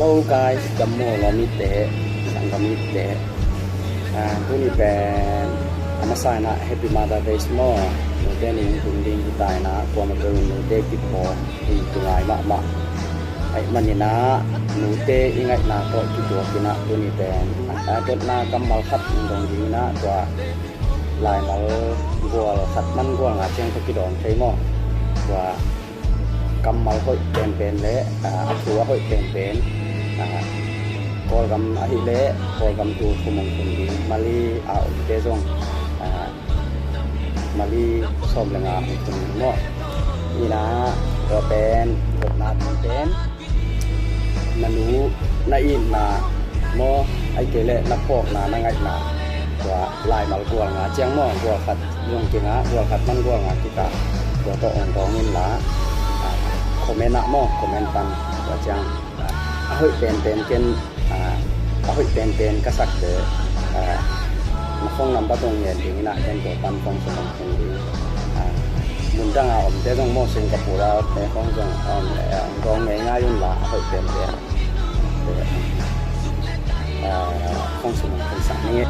Hello guys, Jammu Lomite, Sangamite. Ini ben amasai na Happy Mother Day semua. Kemudian ini kunding kita na kuam berun nute kipo di tungai mak. Ai manina nute ingat na to kipo kina ini ben. Adot na kamal khat dong di na tua lai mal gua khat man gua ngaceng ke kidon temo. Tua kamal hoi pen le atua hoi pen kol gam ahile kol gam tu kumong kundi mali te zong mali som lenga kun mo ina ro pen dot na pen nanu na in na mo ai kele na pok na ngai na wa lai mal gua nga chiang mo gua khat yong kinga gua khat man gua nga kita gua to on dong in la comment nak mo comment pan wajang ahoy pen ken ahoy pen kasak de phong nam ba tong yen ding na ken to pan phong som phong di mundang om te dong mo Singapore te phong jong on gong ngai nga yun la ahoy pen phong som phong sang ni